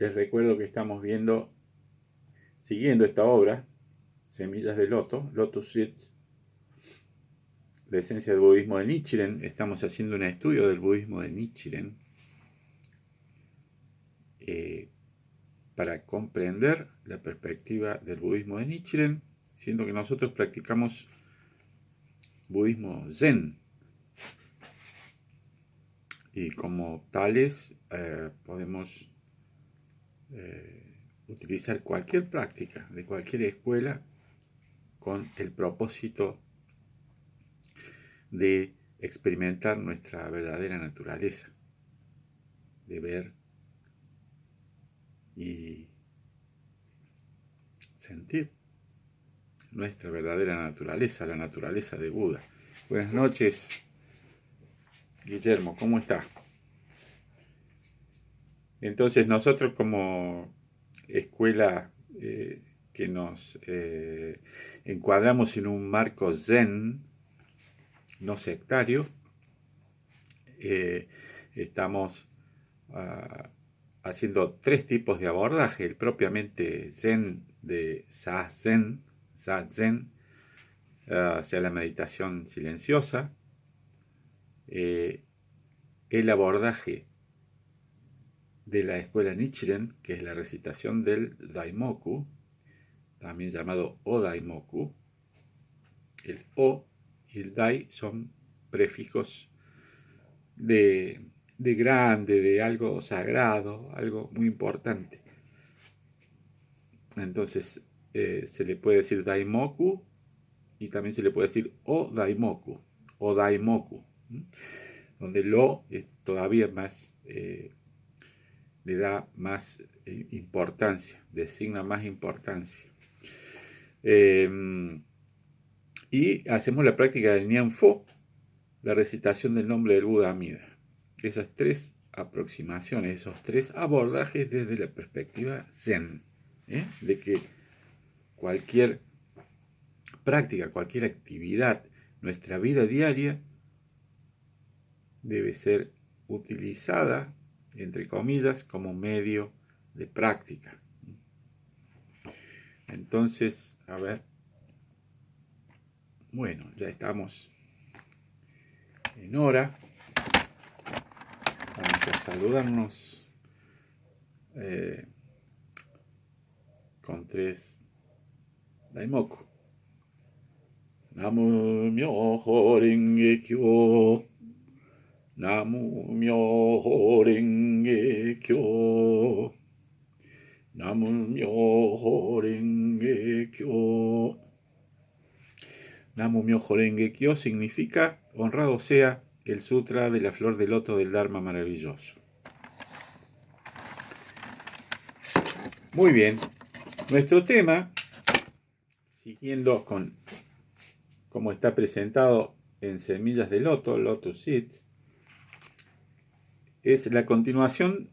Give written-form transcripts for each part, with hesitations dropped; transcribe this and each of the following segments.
Les recuerdo que estamos siguiendo esta obra, Semillas de Loto, Lotus Seeds, la esencia del budismo de Nichiren. Estamos haciendo un estudio del budismo de Nichiren para comprender la perspectiva del budismo de Nichiren, siendo que nosotros practicamos budismo Zen. Y como tales podemos utilizar cualquier práctica de cualquier escuela con el propósito de experimentar nuestra verdadera naturaleza, de ver y sentir nuestra verdadera naturaleza, la naturaleza de Buda. Buenas noches, Guillermo, ¿cómo está? Entonces nosotros como escuela que nos encuadramos en un marco zen, no sectario, estamos haciendo tres tipos de abordaje: el propiamente zen de zazen, sea la meditación silenciosa, el abordaje de la escuela Nichiren, que es la recitación del Daimoku, también llamado O-Daimoku. El O y el Dai son prefijos de grande, de algo sagrado, algo muy importante. Entonces se le puede decir Daimoku y también se le puede decir O-Daimoku, o Daimoku, donde el O es todavía más, le da más importancia, designa más importancia. Y hacemos la práctica del Nianfo, la recitación del nombre del Buda Amida. Esas tres aproximaciones, esos tres abordajes desde la perspectiva Zen, de que cualquier práctica, cualquier actividad, nuestra vida diaria debe ser utilizada, entre comillas, como medio de práctica. Entonces, a ver, bueno, ya estamos en hora. Vamos a saludarnos con tres Daimoku. Namu Myoho Renge Kyo. Namu Myoho Renge Kyo. Namu Myoho Renge Kyo. Namu Myoho Renge Kyo significa: honrado sea el sutra de la flor de loto del Dharma maravilloso. Muy bien, nuestro tema, siguiendo con como está presentado en Semillas de Loto, Lotus Seeds, es la continuación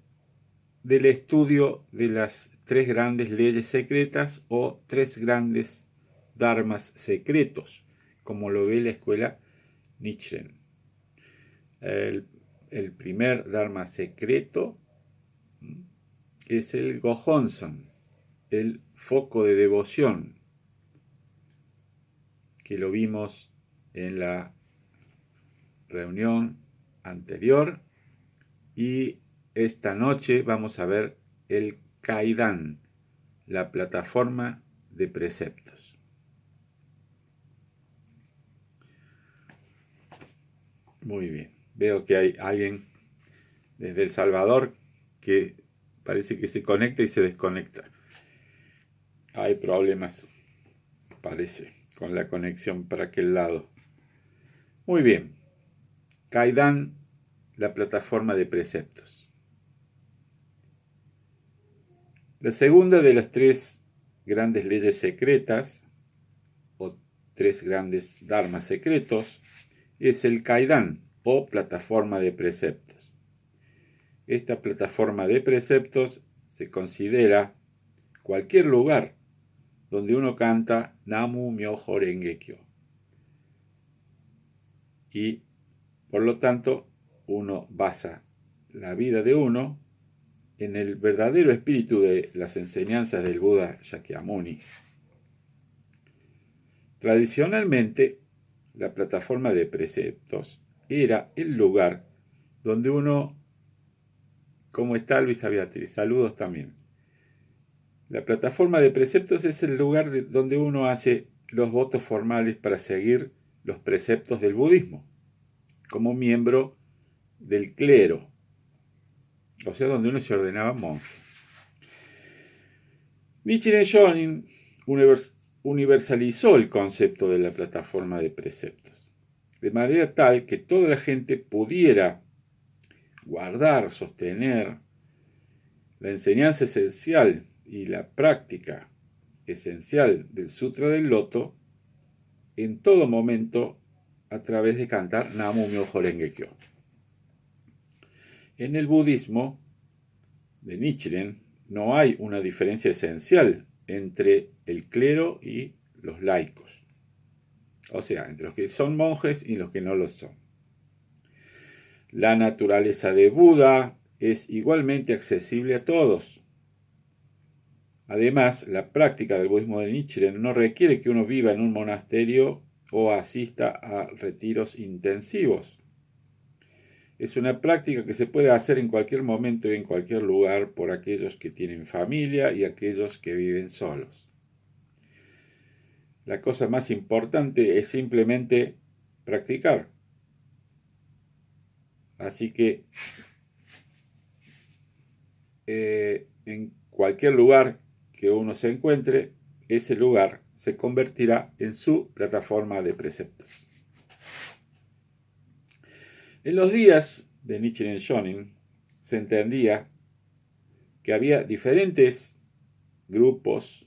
del estudio de las tres grandes leyes secretas o tres grandes dharmas secretos, como lo ve la escuela Nichiren. El primer dharma secreto es el Gohonzon, el foco de devoción, que lo vimos en la reunión anterior, y esta noche vamos a ver el Kaidan, la plataforma de preceptos. Muy bien, veo que hay alguien desde El Salvador que parece que se conecta y se desconecta. Hay problemas, parece, con la conexión para aquel lado. Muy bien, Kaidan, la plataforma de preceptos. La segunda de las tres grandes leyes secretas, o tres grandes dharmas secretos, es el Kaidan, o plataforma de preceptos. Esta plataforma de preceptos se considera cualquier lugar donde uno canta Namu Myoho Renge Kyo. Y por lo tanto, uno basa la vida de uno en el verdadero espíritu de las enseñanzas del Buda Shakyamuni. Tradicionalmente, la plataforma de preceptos era el lugar donde uno, ¿cómo está Luisa Beatriz? Saludos también. La plataforma de preceptos es el lugar donde uno hace los votos formales para seguir los preceptos del budismo, como miembro del clero, o sea, donde uno se ordenaba monje. Nichiren Shonin universalizó el concepto de la plataforma de preceptos, de manera tal que toda la gente pudiera guardar, sostener la enseñanza esencial y la práctica esencial del Sutra del Loto en todo momento a través de cantar Namu Myoho Renge Kyo. En el budismo de Nichiren no hay una diferencia esencial entre el clero y los laicos, o sea, entre los que son monjes y los que no lo son. La naturaleza de Buda es igualmente accesible a todos. Además, la práctica del budismo de Nichiren no requiere que uno viva en un monasterio o asista a retiros intensivos. Es una práctica que se puede hacer en cualquier momento y en cualquier lugar por aquellos que tienen familia y aquellos que viven solos. La cosa más importante es simplemente practicar. Así que en cualquier lugar que uno se encuentre, ese lugar se convertirá en su plataforma de preceptos. En los días de Nichiren Shonin se entendía que había diferentes grupos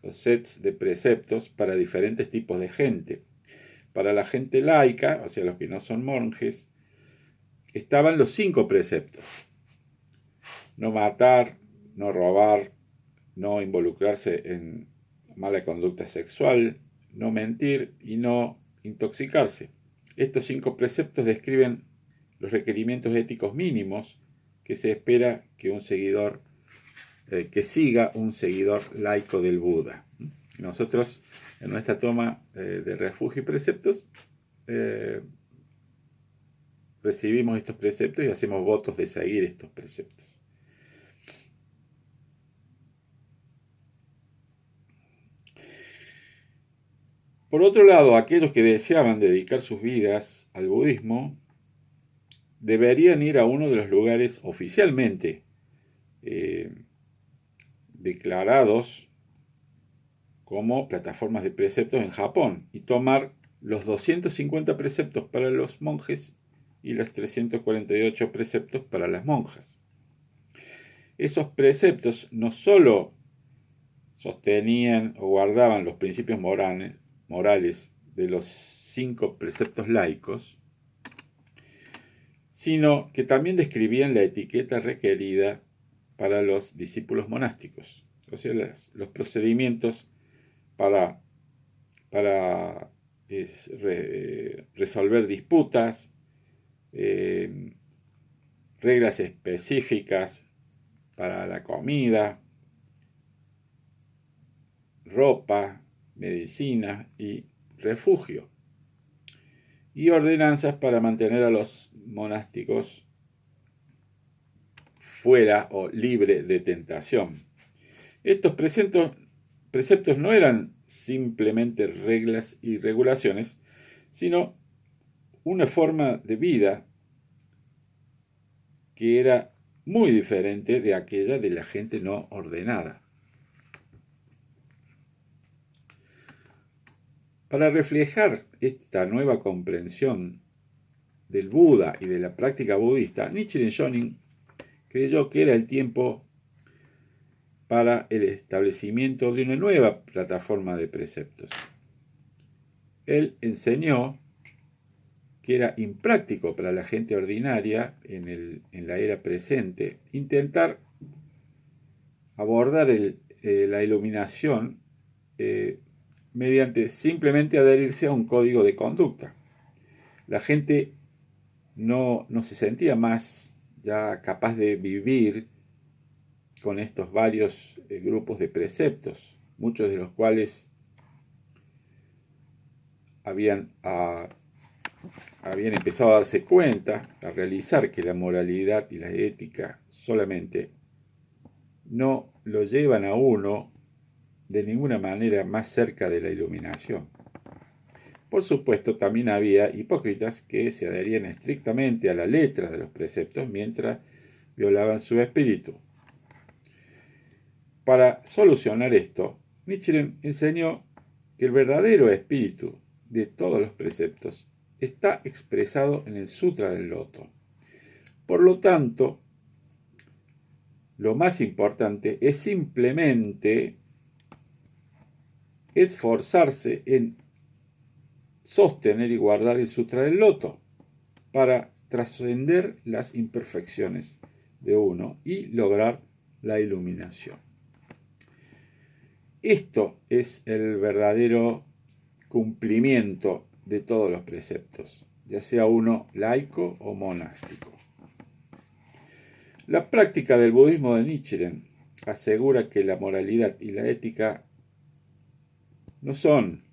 o sets de preceptos para diferentes tipos de gente. Para la gente laica, o sea, los que no son monjes, estaban los 5 preceptos: no matar, no robar, no involucrarse en mala conducta sexual, no mentir y no intoxicarse. Estos 5 preceptos describen los requerimientos éticos mínimos que se espera que un seguidor, que siga un seguidor laico del Buda. Nosotros, en nuestra toma de refugio y preceptos, recibimos estos preceptos y hacemos votos de seguir estos preceptos. Por otro lado, aquellos que deseaban dedicar sus vidas al budismo deberían ir a uno de los lugares oficialmente declarados como plataformas de preceptos en Japón y tomar los 250 preceptos para los monjes y los 348 preceptos para las monjas. Esos preceptos no solo sostenían o guardaban los principios morales de los 5 preceptos laicos, sino que también describían la etiqueta requerida para los discípulos monásticos, o sea, los procedimientos para resolver disputas, reglas específicas para la comida, ropa, medicina y refugio, y ordenanzas para mantener a los monásticos fuera o libre de tentación. Estos preceptos no eran simplemente reglas y regulaciones, sino una forma de vida que era muy diferente de aquella de la gente no ordenada. Para reflejar esta nueva comprensión del Buda y de la práctica budista, Nichiren Shonin creyó que era el tiempo para el establecimiento de una nueva plataforma de preceptos. Él enseñó que era impráctico para la gente ordinaria en la era presente intentar abordar la iluminación mediante simplemente adherirse a un código de conducta. La gente no se sentía más ya capaz de vivir con estos varios grupos de preceptos, muchos de los cuales habían empezado a darse cuenta, a realizar que la moralidad y la ética solamente no lo llevan a uno de ninguna manera más cerca de la iluminación. Por supuesto, también había hipócritas que se adherían estrictamente a la letra de los preceptos mientras violaban su espíritu. Para solucionar esto, Nichiren enseñó que el verdadero espíritu de todos los preceptos está expresado en el Sutra del Loto. Por lo tanto, lo más importante es simplemente esforzarse en sostener y guardar el Sutra del Loto para trascender las imperfecciones de uno y lograr la iluminación. Esto es el verdadero cumplimiento de todos los preceptos, ya sea uno laico o monástico. La práctica del budismo de Nichiren asegura que la moralidad y la ética no son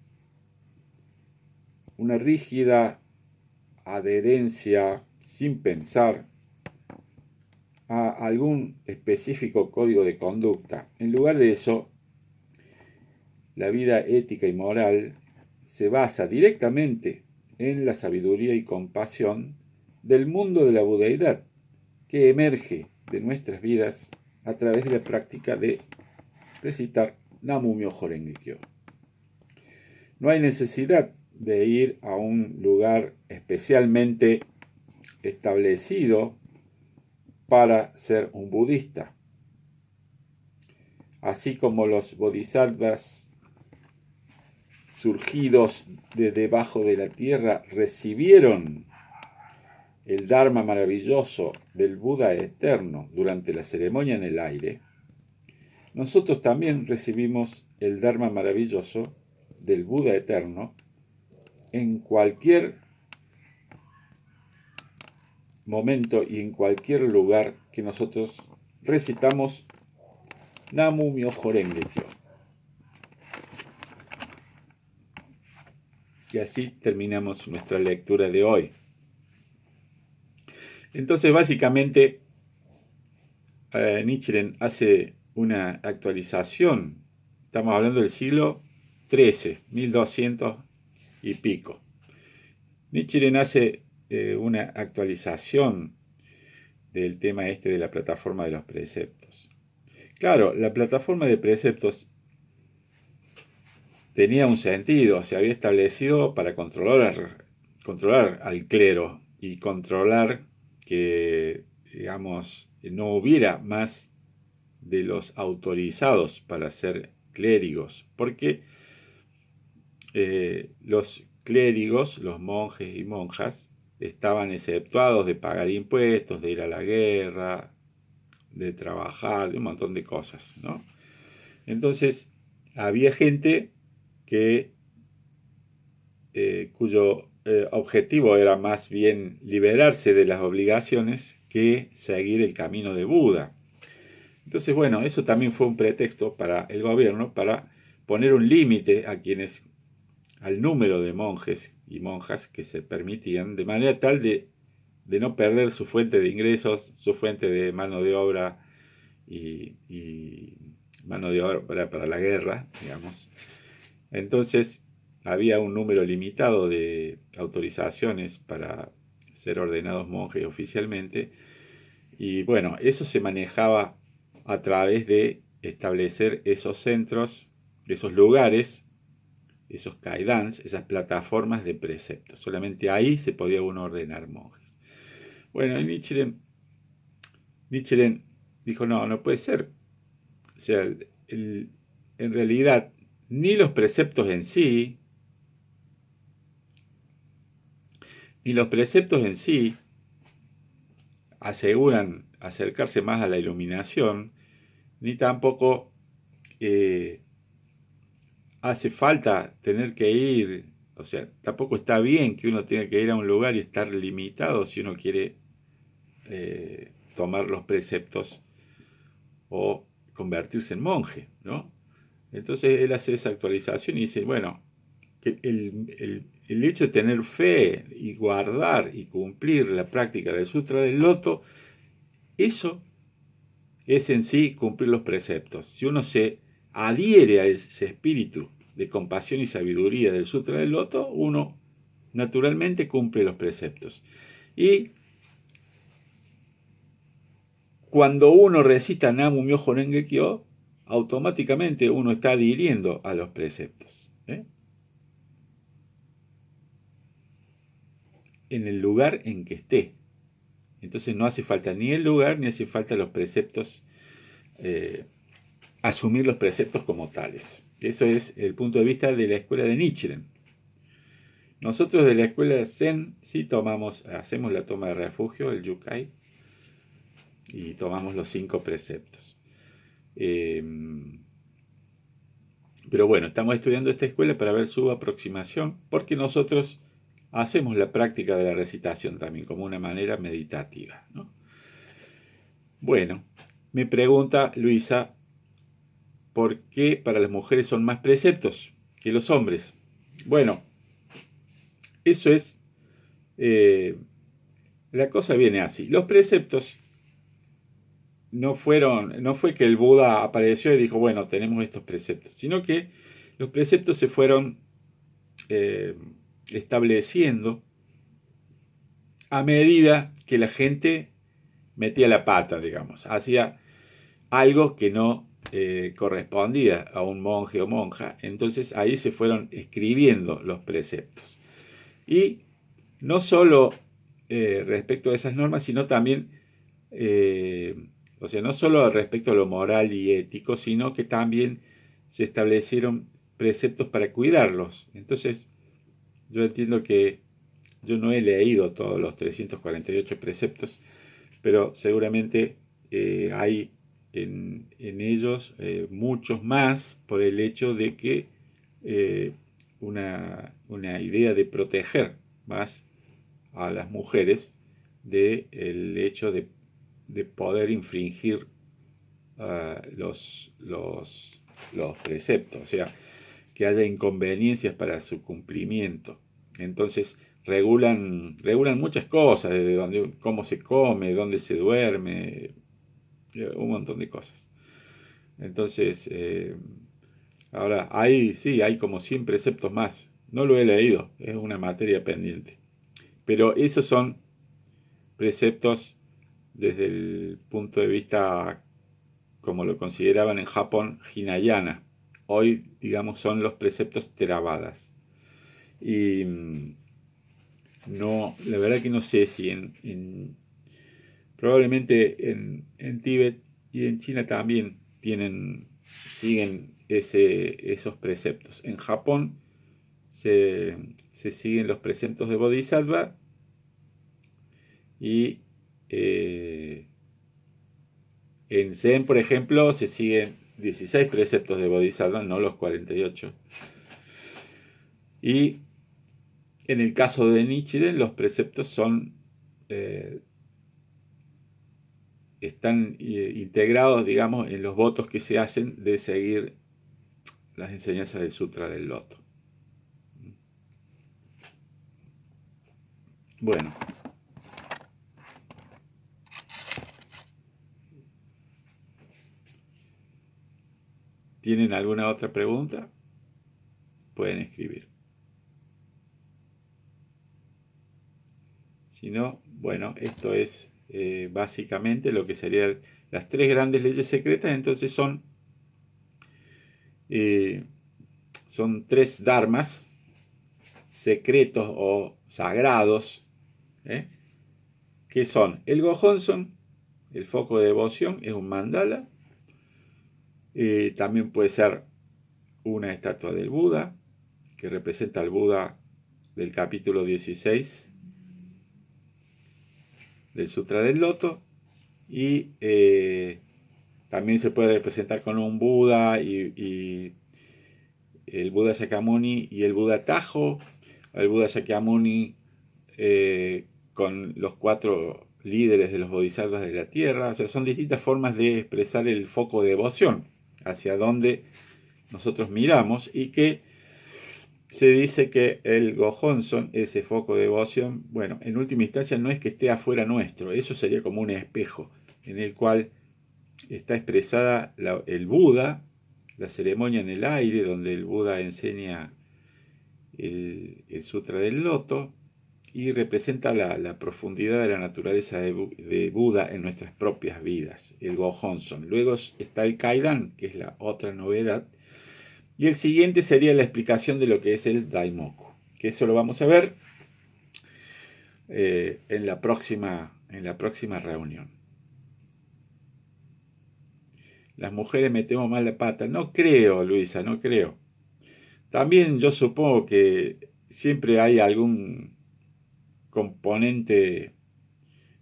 una rígida adherencia sin pensar a algún específico código de conducta. En lugar de eso, la vida ética y moral se basa directamente en la sabiduría y compasión del mundo de la budeidad, que emerge de nuestras vidas a través de la práctica de recitar Namu Myoho Renge Kyo. No hay necesidad de ir a un lugar especialmente establecido para ser un budista. Así como los bodhisattvas surgidos de debajo de la tierra recibieron el Dharma maravilloso del Buda eterno durante la ceremonia en el aire, nosotros también recibimos el Dharma maravilloso del Buda eterno en cualquier momento y en cualquier lugar que nosotros recitamos Namu Myoho Renge Kyo. Y así terminamos nuestra lectura de hoy. Entonces, básicamente, Nichiren hace una actualización. Estamos hablando del siglo XIII, 1200 y pico. Nichiren hace una actualización del tema de la plataforma de los preceptos. Claro, la plataforma de preceptos tenía un sentido, se había establecido para controlar al clero y controlar que, digamos, no hubiera más de los autorizados para ser clérigos, porque los clérigos, los monjes y monjas, estaban exceptuados de pagar impuestos, de ir a la guerra, de trabajar, de un montón de cosas, ¿no? Entonces, había gente cuyo objetivo era más bien liberarse de las obligaciones que seguir el camino de Buda. Entonces, bueno, eso también fue un pretexto para el gobierno para poner un límite al número de monjes y monjas que se permitían, de manera tal de no perder su fuente de ingresos, su fuente de mano de obra y mano de obra para la guerra, digamos. Entonces, había un número limitado de autorizaciones para ser ordenados monjes oficialmente. Y bueno, eso se manejaba a través de establecer esos centros, esos lugares, esos kaidans, esas plataformas de preceptos. Solamente ahí se podía uno ordenar monjes. Bueno, y Nichiren dijo, no puede ser. O sea, en realidad, ni los preceptos en sí, aseguran acercarse más a la iluminación, ni tampoco hace falta tener que ir, o sea, tampoco está bien que uno tenga que ir a un lugar y estar limitado si uno quiere tomar los preceptos o convertirse en monje, ¿no? Entonces él hace esa actualización y dice, bueno, que el hecho de tener fe y guardar y cumplir la práctica del Sutra del Loto, eso es en sí cumplir los preceptos. Si uno se adhiere a ese espíritu de compasión y sabiduría del Sutra del Loto, uno naturalmente cumple los preceptos. Y cuando uno recita Namu Myoho Renge Kyo, automáticamente uno está adhiriendo a los preceptos, en el lugar en que esté. Entonces no hace falta ni el lugar ni hace falta los preceptos, asumir los preceptos como tales. Eso es el punto de vista de la escuela de Nichiren. Nosotros de la escuela Zen sí hacemos la toma de refugio, el Yukai, y tomamos los 5 preceptos. Pero bueno, estamos estudiando esta escuela para ver su aproximación, porque nosotros hacemos la práctica de la recitación también como una manera meditativa, ¿no? Bueno, me pregunta Luisa, ¿por qué para las mujeres son más preceptos que los hombres? Bueno, eso es, la cosa viene así. Los preceptos no fue que el Buda apareció y dijo, bueno, tenemos estos preceptos, sino que los preceptos se fueron estableciendo a medida que la gente metía la pata, digamos, hacía algo que no correspondía a un monje o monja. Entonces ahí se fueron escribiendo los preceptos. Y no solo respecto a esas normas, sino también, o sea, no solo respecto a lo moral y ético, sino que también se establecieron preceptos para cuidarlos. Entonces, yo entiendo que yo no he leído todos los 348 preceptos, pero seguramente hay en ellos muchos más por el hecho de que una idea de proteger más a las mujeres del hecho de poder infringir los preceptos, o sea, que haya inconveniencias para su cumplimiento. Entonces regulan muchas cosas, desde cómo se come, dónde se duerme, un montón de cosas. Entonces, ahora hay como 100 preceptos más. No lo he leído, es una materia pendiente. Pero esos son preceptos desde el punto de vista, como lo consideraban en Japón, Hinayana. Hoy, digamos, son los preceptos Theravadas. Y no, la verdad que no sé si probablemente en Tíbet y en China también siguen esos preceptos. En Japón se siguen los preceptos de Bodhisattva y en Zen, por ejemplo, se siguen 16 preceptos de Bodhisattva, no los 48. Y en el caso de Nichiren, los preceptos están integrados, digamos, en los votos que se hacen de seguir las enseñanzas del Sutra del Loto. Bueno. ¿Tienen alguna otra pregunta? Pueden escribir. Si no, bueno, esto es básicamente lo que serían las 3 grandes leyes secretas. Entonces son 3 dharmas secretos o sagrados, que son el Gohonzon, el foco de devoción, es un mandala. También puede ser una estatua del Buda, que representa al Buda del capítulo 16 del Sutra del Loto. Y también se puede representar con un Buda y el Buda Shakyamuni y el Buda Tajo. El Buda Shakyamuni con los 4 líderes de los bodhisattvas de la tierra. O sea, son distintas formas de expresar el foco de devoción hacia donde nosotros miramos, y que se dice que el Gohonzon, ese foco de devoción, bueno, en última instancia no es que esté afuera nuestro, eso sería como un espejo en el cual está expresada el Buda, la ceremonia en el aire, donde el Buda enseña el Sutra del Loto, y representa la profundidad de la naturaleza de Buda en nuestras propias vidas, el Gohonzon. Luego está el Kaidan, que es la otra novedad, y el siguiente sería la explicación de lo que es el Daimoku, que eso lo vamos a ver en la próxima reunión. Las mujeres metemos mal la pata. No creo, Luisa, no creo. También yo supongo que siempre hay algún componente,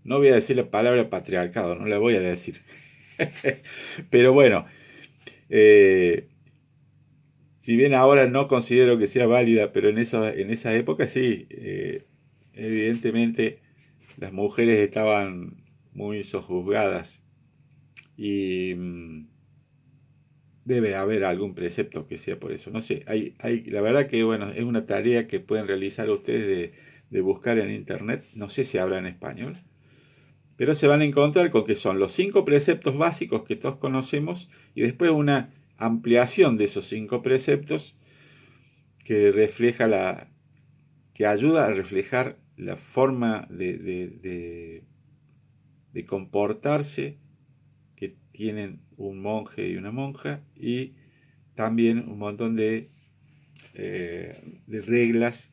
no voy a decir la palabra patriarcado, no la voy a decir. Pero bueno, si bien ahora no considero que sea válida, pero en esa época sí, evidentemente las mujeres estaban muy sojuzgadas, y debe haber algún precepto que sea por eso. No sé, la verdad que bueno, es una tarea que pueden realizar ustedes de buscar en internet. No sé si habla en español, pero se van a encontrar con que son los 5 preceptos básicos que todos conocemos, y después una ampliación de esos 5 preceptos que refleja que ayuda a reflejar la forma de comportarse que tienen un monje y una monja, y también un montón de reglas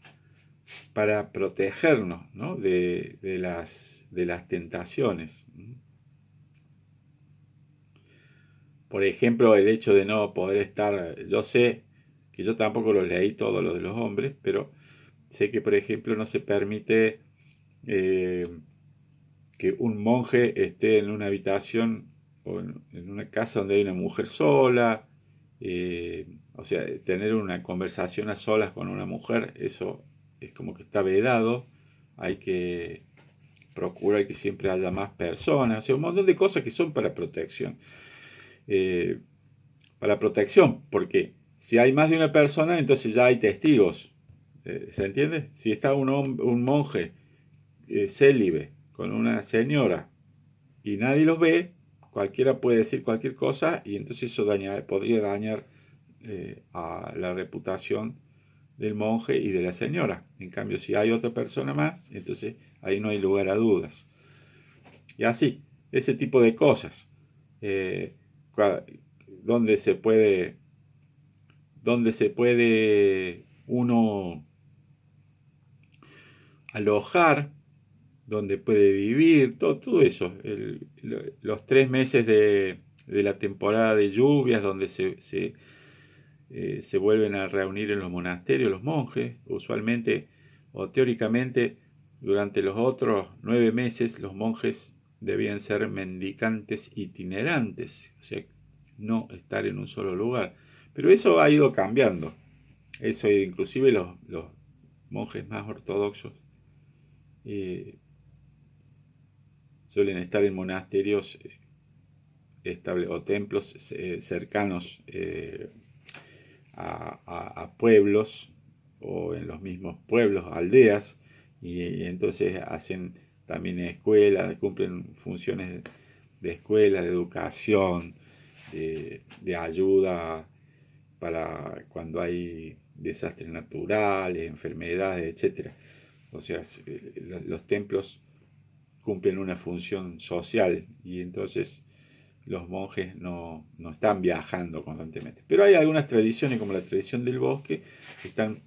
para protegernos, ¿no? de las tentaciones. Por ejemplo, el hecho de no poder estar, yo sé que yo tampoco los leí todos los de los hombres, pero sé que, por ejemplo, no se permite que un monje esté en una habitación o en una casa donde hay una mujer sola. O sea, tener una conversación a solas con una mujer, eso es como que está vedado. Hay que procurar que siempre haya más personas, o sea, un montón de cosas que son para protección. Porque si hay más de una persona, entonces ya hay testigos. ¿Se entiende? Si está un monje célibe con una señora y nadie los ve, cualquiera puede decir cualquier cosa, y entonces eso podría dañar a la reputación del monje y de la señora. En cambio, si hay otra persona más, entonces ahí no hay lugar a dudas. Y así, ese tipo de cosas. Donde se puede uno alojar, donde puede vivir, todo eso. Los 3 meses de la temporada de lluvias, donde se vuelven a reunir en los monasterios los monjes, usualmente o teóricamente durante los otros 9 meses los monjes debían ser mendicantes itinerantes, o sea, no estar en un solo lugar. Pero eso ha ido cambiando. Eso, inclusive los monjes más ortodoxos suelen estar en monasterios o templos cercanos a pueblos, o en los mismos pueblos, aldeas, y entonces hacen también escuelas, cumplen funciones de escuela, de educación, de ayuda para cuando hay desastres naturales, enfermedades, etc. O sea, los templos cumplen una función social, y entonces los monjes no están viajando constantemente. Pero hay algunas tradiciones, como la tradición del bosque, que están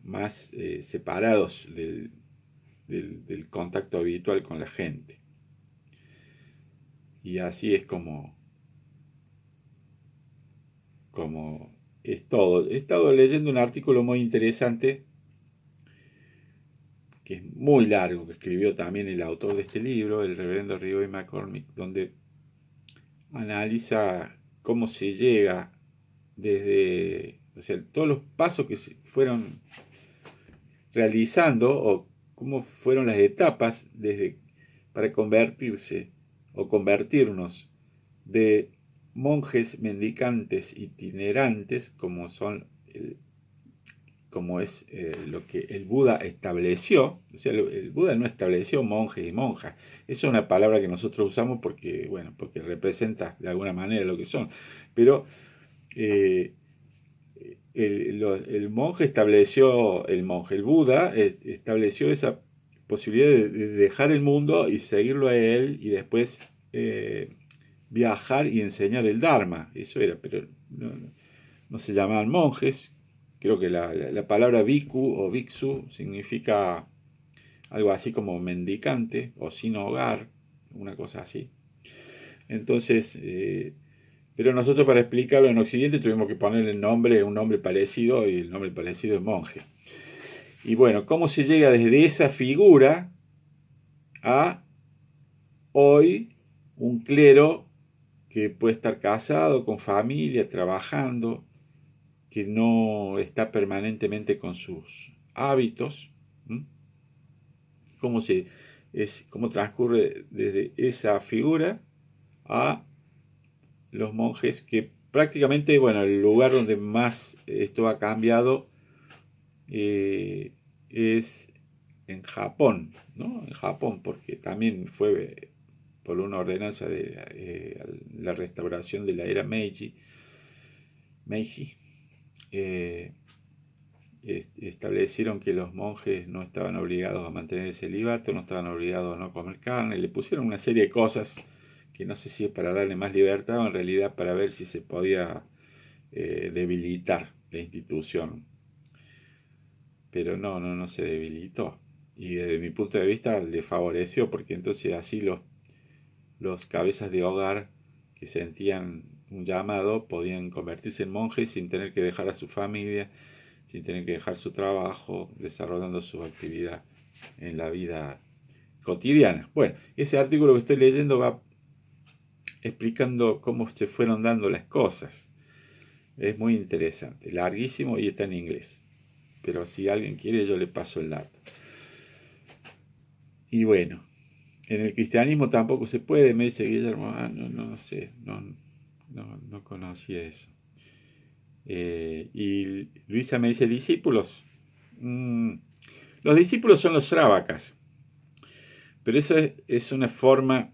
más separados del contacto habitual con la gente. Y así es como es todo. He estado leyendo un artículo muy interesante, que es muy largo, que escribió también el autor de este libro, el reverendo Ribey McCormick, donde analiza cómo se llega desde, o sea, todos los pasos que se fueron realizando, o cómo fueron las etapas para convertirse o convertirnos de monjes mendicantes itinerantes, como es lo que el Buda estableció. O sea, el Buda no estableció monjes y monjas. Esa es una palabra que nosotros usamos porque representa de alguna manera lo que son. Pero el monje estableció, el Buda estableció esa posibilidad de dejar el mundo y seguirlo a él y después viajar y enseñar el Dharma. Eso era, pero no se llamaban monjes. Creo que la palabra bhikkhu o bhiksu significa algo así como mendicante o sin hogar, una cosa así. Entonces, pero nosotros para explicarlo en Occidente tuvimos que ponerle un nombre parecido, y el nombre parecido es monje. Y bueno, ¿cómo se llega desde esa figura a hoy un clero que puede estar casado, con familia, trabajando, que no está permanentemente con sus hábitos? ¿Cómo transcurre desde esa figura a los monjes, que prácticamente, bueno, el lugar donde más esto ha cambiado es en Japón, ¿no? En Japón, porque también fue por una ordenanza de la restauración de la era Meiji, establecieron que los monjes no estaban obligados a mantener el celibato, no estaban obligados a no comer carne, le pusieron una serie de cosas que no sé si es para darle más libertad o en realidad para ver si se podía debilitar la institución. Pero no se debilitó. Y desde mi punto de vista le favoreció, porque entonces así los cabezas de hogar que sentían un llamado podían convertirse en monjes sin tener que dejar a su familia, sin tener que dejar su trabajo, desarrollando su actividad en la vida cotidiana. Bueno, ese artículo que estoy leyendo va explicando cómo se fueron dando las cosas. Es muy interesante, larguísimo y está en inglés. Pero si alguien quiere yo le paso el dato. Y bueno, en el cristianismo tampoco se puede, me dice Guillermo. No sé, no conocía eso. Y Luisa me dice, ¿discípulos? Los discípulos son los srávakas. Pero eso es una forma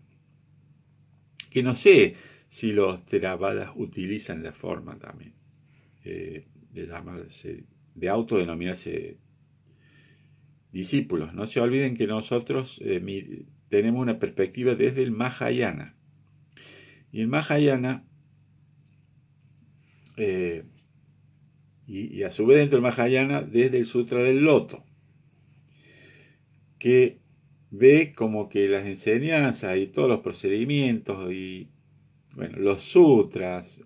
que no sé si los Theravadas utilizan la forma también de autodenominarse discípulos. No se olviden que nosotros tenemos una perspectiva desde el Mahayana. Y el Mahayana, y a su vez dentro del Mahayana, desde el Sutra del Loto, que ve como que las enseñanzas y todos los procedimientos y bueno, los sutras,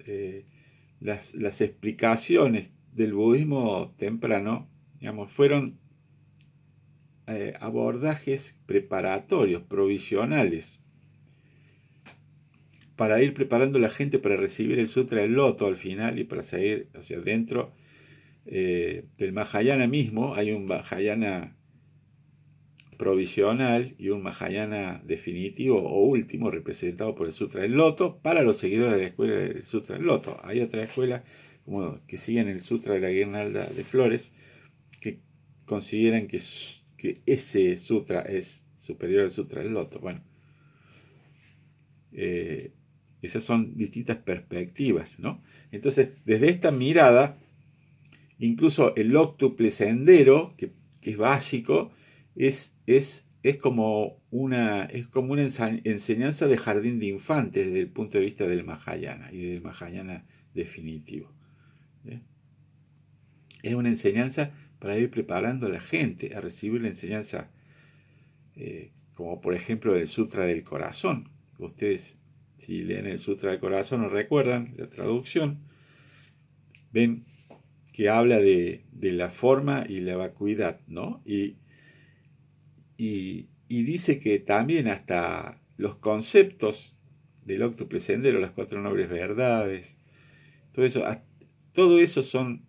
las explicaciones del budismo temprano, digamos, fueron abordajes preparatorios, provisionales, para ir preparando a la gente para recibir el Sutra del Loto al final y para seguir hacia adentro del Mahayana mismo. Hay un Mahayana provisional y un Mahayana definitivo o último, representado por el Sutra del Loto, para los seguidores de la escuela del Sutra del Loto. Hay otra escuela que siguen el Sutra de la Guirnalda de Flores, que consideran que ese sutra es superior al Sutra del Loto. Bueno, esas son distintas perspectivas, ¿no? Entonces, desde esta mirada, incluso el óctuple sendero, que es básico, es como una enseñanza de jardín de infantes desde el punto de vista del Mahayana y del Mahayana definitivo. Es una enseñanza para ir preparando a la gente a recibir la enseñanza, como por ejemplo el Sutra del Corazón. Ustedes, si leen el Sutra del Corazón o recuerdan la traducción, ven que habla de la forma y la vacuidad, ¿no? Y dice que también hasta los conceptos del óctuple sendero, las cuatro nobles verdades, todo eso son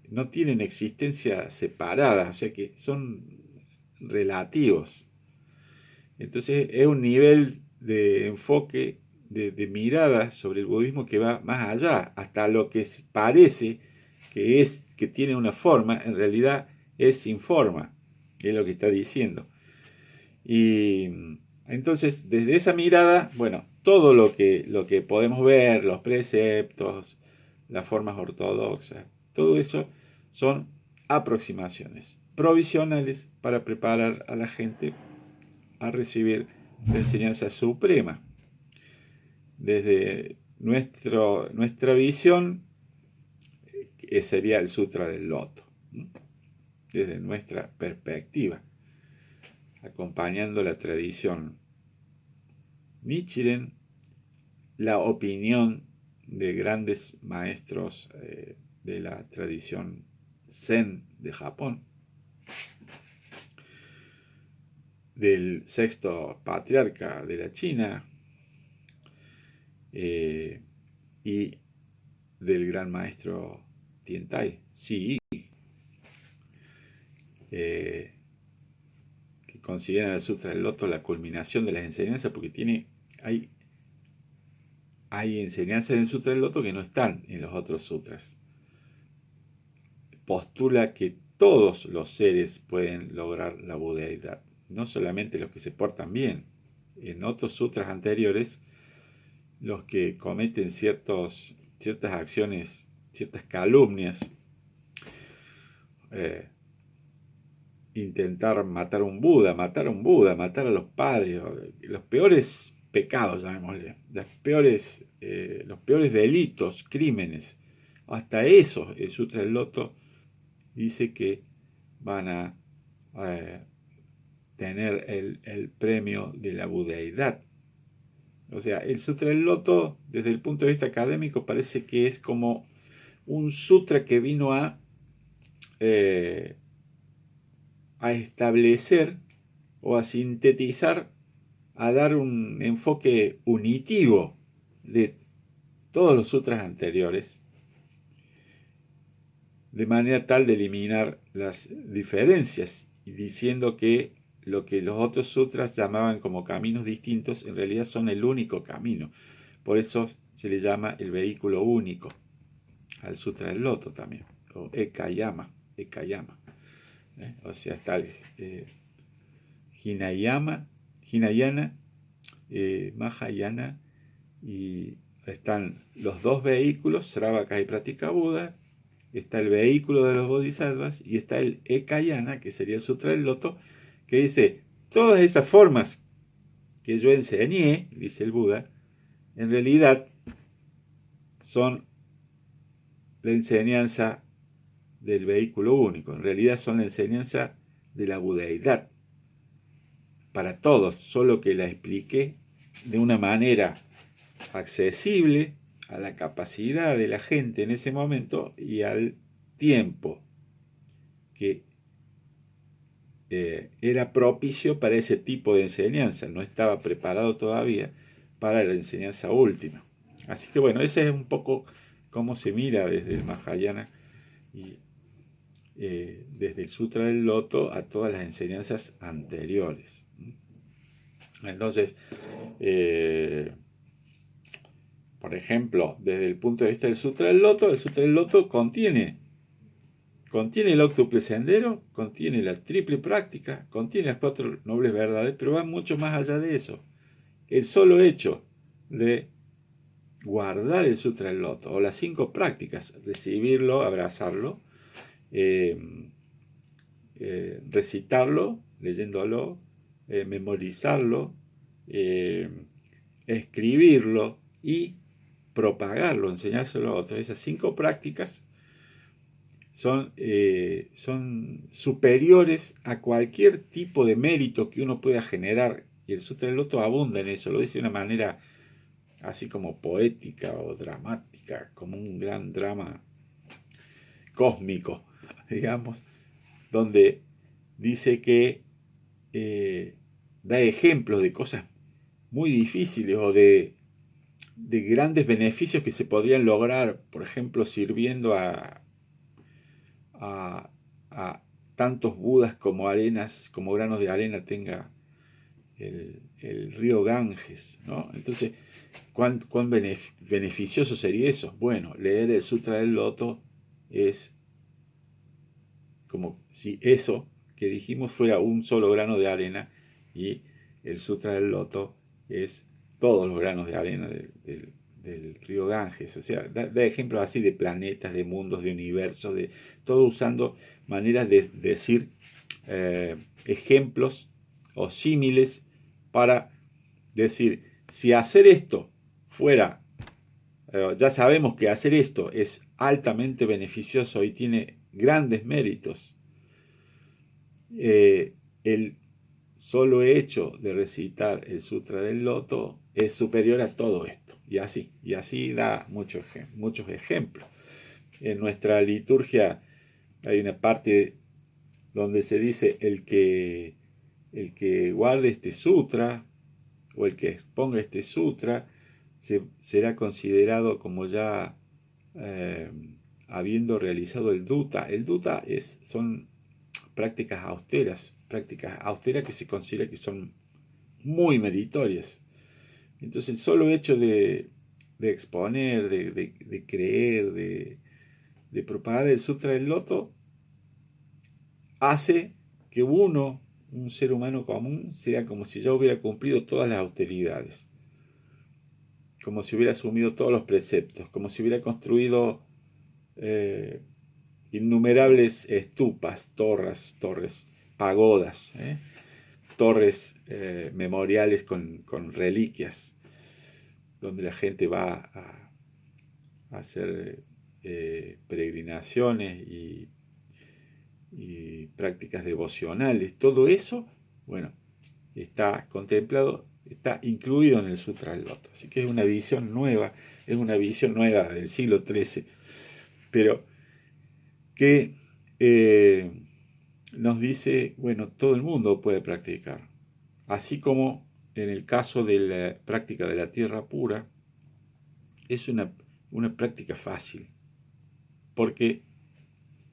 no tienen existencia separada, o sea que son relativos. Entonces es un nivel de enfoque, de mirada sobre el budismo que va más allá, hasta lo que parece que tiene una forma, en realidad es sin forma, es lo que está diciendo. Y entonces, desde esa mirada, bueno, todo lo que podemos ver, los preceptos, las formas ortodoxas, todo eso son aproximaciones provisionales para preparar a la gente a recibir la enseñanza suprema. Desde nuestra visión, sería el Sutra del Loto, desde nuestra perspectiva, acompañando la tradición Nichiren, la opinión de grandes maestros de la tradición Zen de Japón, del sexto patriarca de la China y del gran maestro Tiantai, sí, que consideran el Sutra del Loto la culminación de las enseñanzas, porque hay enseñanzas en el Sutra del Loto que no están en los otros sutras. Postula que todos los seres pueden lograr la budeidad, no solamente los que se portan bien. En otros sutras anteriores, los que cometen ciertas acciones, ciertas calumnias, intentar matar a un Buda, matar a los padres, los peores pecados, llamémosle, los peores delitos, crímenes, hasta eso el Sutra del Loto dice que van a tener el premio de la budeidad. O sea, el Sutra del Loto, desde el punto de vista académico, parece que es como un sutra que vino a establecer o a sintetizar, a dar un enfoque unitivo de todos los sutras anteriores, de manera tal de eliminar las diferencias, y diciendo que lo que los otros sutras llamaban como caminos distintos, en realidad son el único camino. Por eso se le llama el vehículo único al Sutra del Loto también, o Ekayama. O sea, está el Hinayana, Mahayana, y están los dos vehículos, Sravaka y Pratikabuddha, está el vehículo de los Bodhisattvas y está el Ekayana, que sería el Sutra del Loto, que dice, todas esas formas que yo enseñé, dice el Buda, en realidad son la enseñanza del vehículo único, en realidad son la enseñanza de la budeidad para todos, solo que la expliqué de una manera accesible a la capacidad de la gente en ese momento y al tiempo que era propicio para ese tipo de enseñanza, no estaba preparado todavía para la enseñanza última. Así que bueno, ese es un poco cómo se mira desde el Mahayana y desde el Sutra del Loto a todas las enseñanzas anteriores. Entonces, por ejemplo, desde el punto de vista del Sutra del Loto contiene el octuple sendero, contiene la triple práctica, contiene las 4 nobles verdades, pero va mucho más allá de eso. El solo hecho de guardar el Sutra del Loto, o las 5 prácticas, recibirlo, abrazarlo, recitarlo, leyéndolo, memorizarlo, escribirlo y propagarlo, enseñárselo a otros. Esas 5 prácticas son superiores a cualquier tipo de mérito que uno pueda generar, y el Sutra del Loto abunda en eso, lo dice de una manera así como poética o dramática, como un gran drama cósmico, digamos, donde dice que da ejemplos de cosas muy difíciles o de grandes beneficios que se podrían lograr, por ejemplo, sirviendo a tantos Budas como arenas, como granos de arena tenga el río Ganges, ¿no? Entonces, ¿cuán beneficioso sería eso? Bueno, leer el Sutra del Loto es como si eso que dijimos fuera un solo grano de arena, y el Sutra del Loto es todos los granos de arena del río Ganges. O sea, da ejemplos así de planetas, de mundos, de universos, de todo usando maneras de decir ejemplos o símiles para decir, si hacer esto fuera, ya sabemos que hacer esto es altamente beneficioso y tiene grandes méritos, el solo hecho de recitar el Sutra del Loto es superior a todo esto. Y así da muchos ejemplos. En nuestra liturgia hay una parte donde se dice el que guarde este sutra o el que exponga este sutra será considerado como ya habiendo realizado el duta. El duta son prácticas austeras que se considera que son muy meritorias. Entonces el solo hecho de exponer, de creer, de propagar el Sutra del Loto, hace que uno, un ser humano común, sea como si ya hubiera cumplido todas las austeridades, como si hubiera asumido todos los preceptos, como si hubiera construido innumerables estupas, torres, pagodas, torres memoriales con reliquias, donde la gente va a hacer peregrinaciones y prácticas devocionales. Todo eso, bueno, está contemplado, está incluido en el Sutra del Loto. Así que es una visión nueva del siglo XIII, pero que nos dice, bueno, todo el mundo puede practicar. Así como en el caso de la práctica de la tierra pura, es una práctica fácil, porque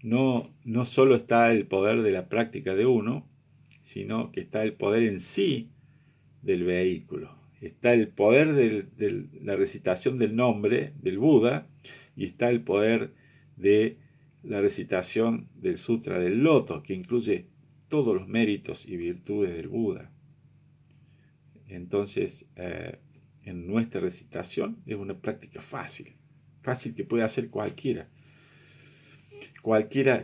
no solo está el poder de la práctica de uno, sino que está el poder en sí del vehículo. Está el poder de la recitación del nombre del Buda, y está el poder de la recitación del Sutra del Loto, que incluye todos los méritos y virtudes del Buda. Entonces, en nuestra recitación es una práctica fácil que puede hacer cualquiera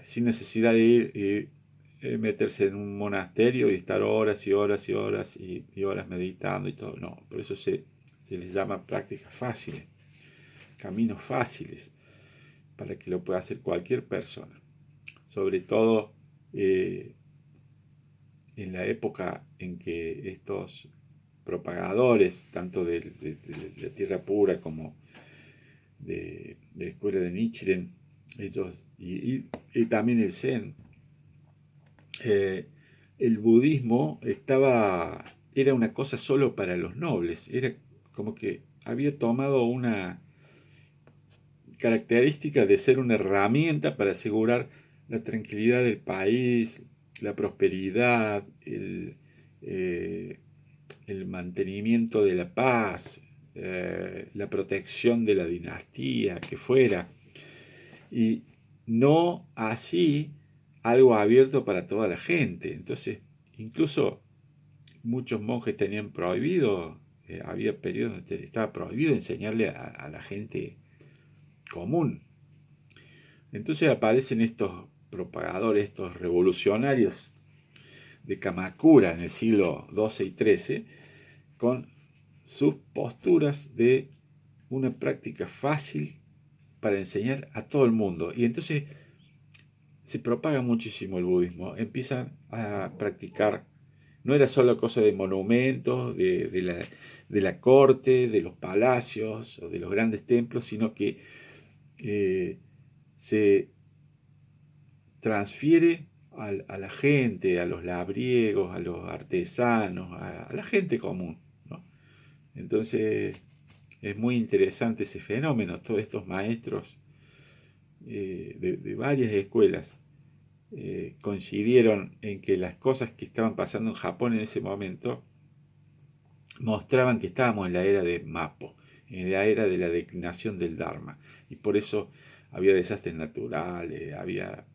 sin necesidad de ir y meterse en un monasterio y estar horas y horas y horas y horas meditando y todo. No, por eso se les llama prácticas fáciles, caminos fáciles, para que lo pueda hacer cualquier persona. Sobre todo en la época en que estos propagadores, tanto de la tierra pura como de la escuela de Nichiren, ellos y también el Zen, el budismo era una cosa solo para los nobles, era como que había tomado una característica de ser una herramienta para asegurar la tranquilidad del país, la prosperidad, el mantenimiento de la paz, la protección de la dinastía, que fuera, y no así algo abierto para toda la gente. Entonces, incluso muchos monjes tenían prohibido, había periodos donde estaba prohibido enseñarle a la gente común. Entonces aparecen estos propagadores, estos revolucionarios de Kamakura en el siglo XII y XIII, con sus posturas de una práctica fácil para enseñar a todo el mundo. Y entonces se propaga muchísimo el budismo. Empiezan a practicar, no era solo cosa de monumentos, de la corte, de los palacios o de los grandes templos, sino que se transfiere a la gente, a los labriegos, a los artesanos, a la gente común, ¿no? Entonces es muy interesante ese fenómeno. Todos estos maestros de varias escuelas coincidieron en que las cosas que estaban pasando en Japón en ese momento mostraban que estábamos en la era de Mappo, en la era de la declinación del Dharma, y por eso había desastres naturales, había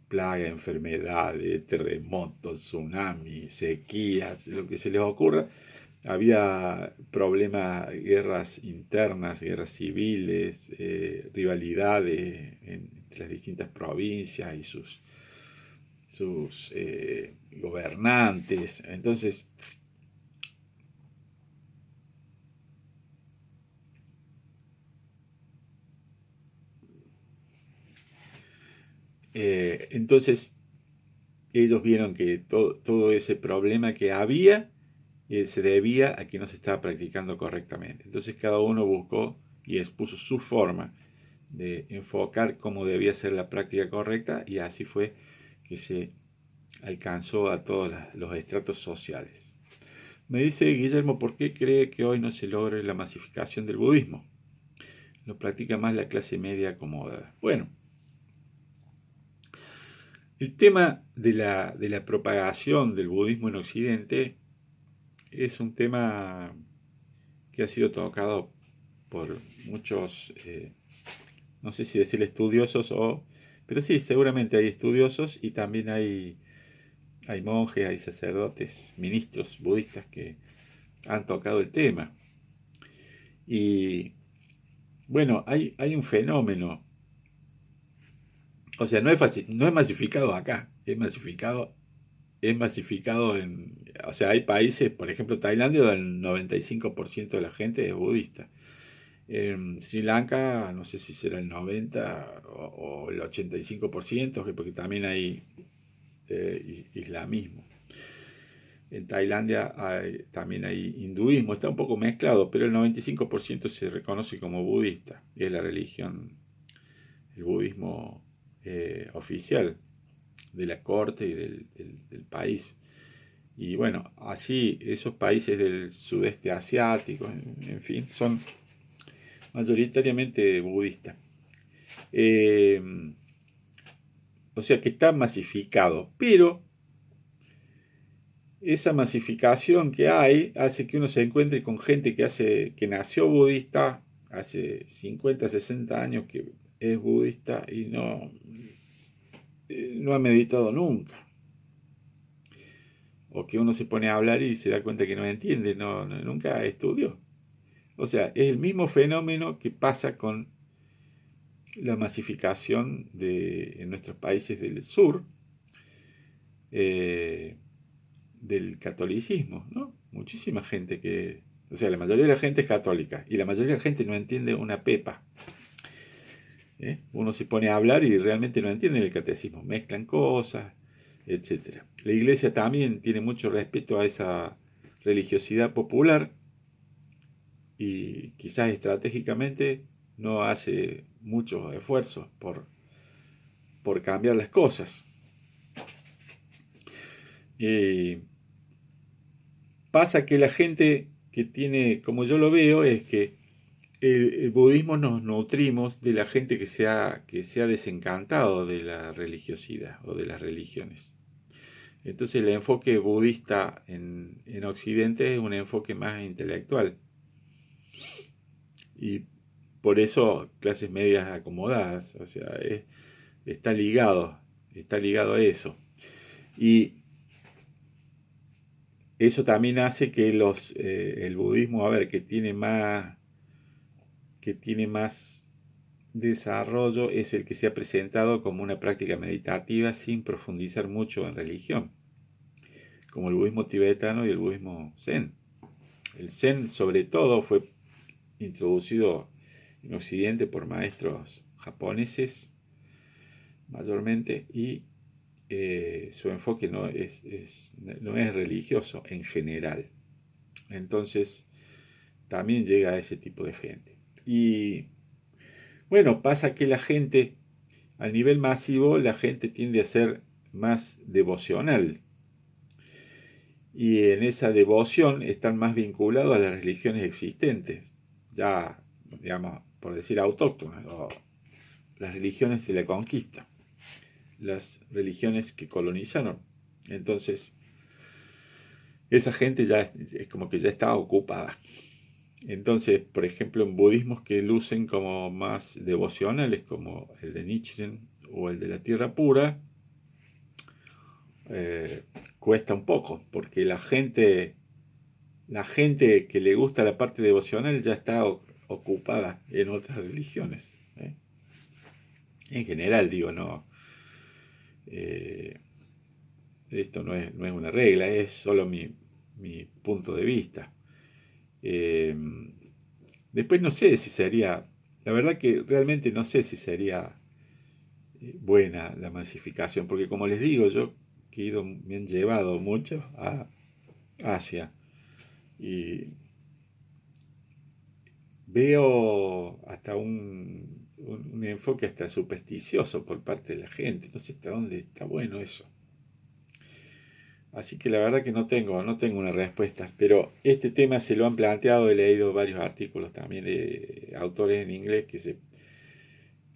plaga, enfermedades, terremotos, tsunamis, sequías, lo que se les ocurra. Había problemas, guerras internas, guerras civiles, rivalidades entre las distintas provincias y sus gobernantes. Entonces, entonces ellos vieron que todo ese problema que había se debía a que no se estaba practicando correctamente. Entonces cada uno buscó y expuso su forma de enfocar cómo debía ser la práctica correcta, y así fue que se alcanzó a todos los estratos sociales. Me dice Guillermo, ¿por qué cree que hoy no se logre la masificación del budismo? Lo practica más la clase media acomodada. Bueno, el tema de la propagación del budismo en Occidente es un tema que ha sido tocado por muchos, no sé si decir estudiosos pero sí, seguramente hay estudiosos y también hay monjes, hay sacerdotes, ministros budistas que han tocado el tema. Y bueno, hay un fenómeno, o sea, no es masificado acá, es masificado o sea, hay países, por ejemplo, Tailandia, donde el 95% de la gente es budista. En Sri Lanka, no sé si será el 90 o el 85%, porque también hay islamismo. En Tailandia también hay hinduismo, está un poco mezclado, pero el 95% se reconoce como budista, y es la religión, el budismo oficial de la corte y del país. Y bueno, así esos países del sudeste asiático, en fin, son mayoritariamente budistas. O sea que está masificado, pero esa masificación que hay hace que uno se encuentre con gente que nació budista hace 50, 60 años, que es budista y no ha meditado nunca. O que uno se pone a hablar y se da cuenta que no entiende, nunca estudió. O sea, es el mismo fenómeno que pasa con la masificación en nuestros países del sur, del catolicismo, ¿no? Muchísima gente o sea, la mayoría de la gente es católica y la mayoría de la gente no entiende una pepa. Uno se pone a hablar y realmente no entiende el catecismo, mezclan cosas, etc. La iglesia también tiene mucho respeto a esa religiosidad popular y quizás estratégicamente no hace muchos esfuerzos por cambiar las cosas. Pasa que la gente que tiene, como yo lo veo, es que el budismo nos nutrimos de la gente que se ha desencantado de la religiosidad o de las religiones. Entonces el enfoque budista en Occidente es un enfoque más intelectual. Y por eso clases medias acomodadas, o sea, está ligado a eso. Y eso también hace que el budismo, a ver, que tiene más desarrollo, es el que se ha presentado como una práctica meditativa sin profundizar mucho en religión, como el budismo tibetano y el budismo zen. El zen, sobre todo, fue introducido en Occidente por maestros japoneses mayormente, y su enfoque no es religioso en general. Entonces también llega a ese tipo de gente. Y bueno, pasa que la gente, a nivel masivo, la gente tiende a ser más devocional. Y en esa devoción están más vinculados a las religiones existentes, ya, digamos, por decir autóctonas, o las religiones de la conquista. las religiones que colonizaron. Entonces, esa gente ya es como que ya está ocupada. Entonces, por ejemplo, en budismos que lucen como más devocionales, como el de Nichiren o el de la Tierra Pura, cuesta un poco, porque la gente que le gusta la parte devocional ya está ocupada en otras religiones. En general, digo, no. Esto no es una regla, es solo mi punto de vista. Después no sé si sería, la verdad que realmente no sé si sería buena la masificación, porque como les digo, yo que he ido, me han llevado mucho a Asia y veo hasta un enfoque hasta supersticioso por parte de la gente, no sé hasta dónde está bueno eso. Así que la verdad que no tengo una respuesta, pero este tema se lo han planteado, he leído varios artículos también de autores en inglés que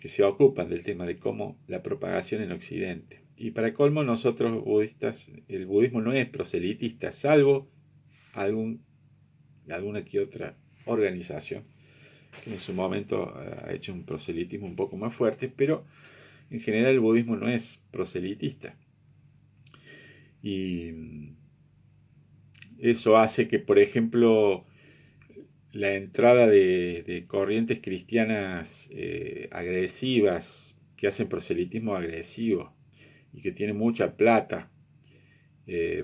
se ocupan del tema de cómo la propagación en Occidente. Y para colmo, nosotros budistas, el budismo no es proselitista, salvo alguna que otra organización que en su momento ha hecho un proselitismo un poco más fuerte, pero en general el budismo no es proselitista. Y eso hace que, por ejemplo, la entrada de corrientes cristianas agresivas, que hacen proselitismo agresivo y que tienen mucha plata,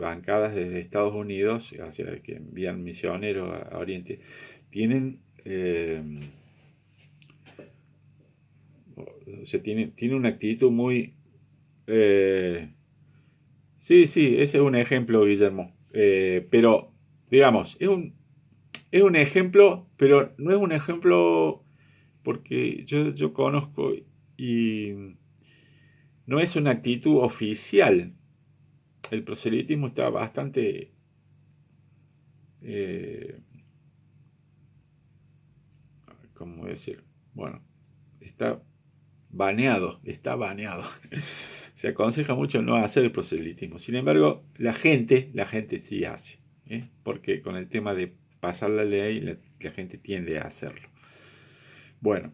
bancadas desde Estados Unidos, o sea, que envían misioneros a Oriente, tienen, o sea, tiene una actitud muy... sí, sí, ese es un ejemplo, Guillermo. Pero, digamos, es un ejemplo, pero no es un ejemplo porque yo conozco y no es una actitud oficial. El proselitismo está bastante ¿cómo decir? Bueno, está está baneado. Se aconseja mucho no hacer el proselitismo. Sin embargo, la gente sí hace, porque con el tema de pasar la ley, la gente tiende a hacerlo. Bueno,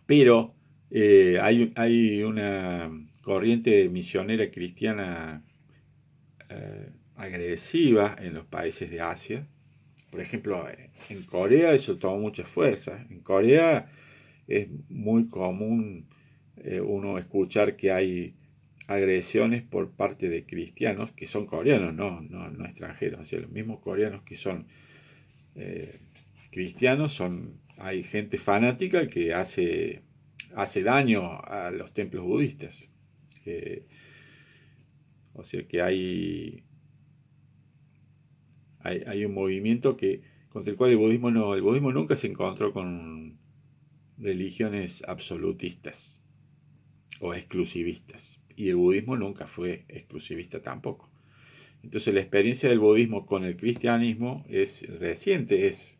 pero hay una corriente misionera cristiana agresiva en los países de Asia. Por ejemplo, en Corea eso tomó mucha fuerza. En Corea es muy común uno escuchar que hay agresiones por parte de cristianos que son coreanos, no extranjeros. O sea, los mismos coreanos que son cristianos, hay gente fanática que hace daño a los templos budistas. O sea que hay un movimiento contra el cual el budismo nunca se encontró con religiones absolutistas o exclusivistas. Y el budismo nunca fue exclusivista tampoco. Entonces la experiencia del budismo con el cristianismo es reciente, es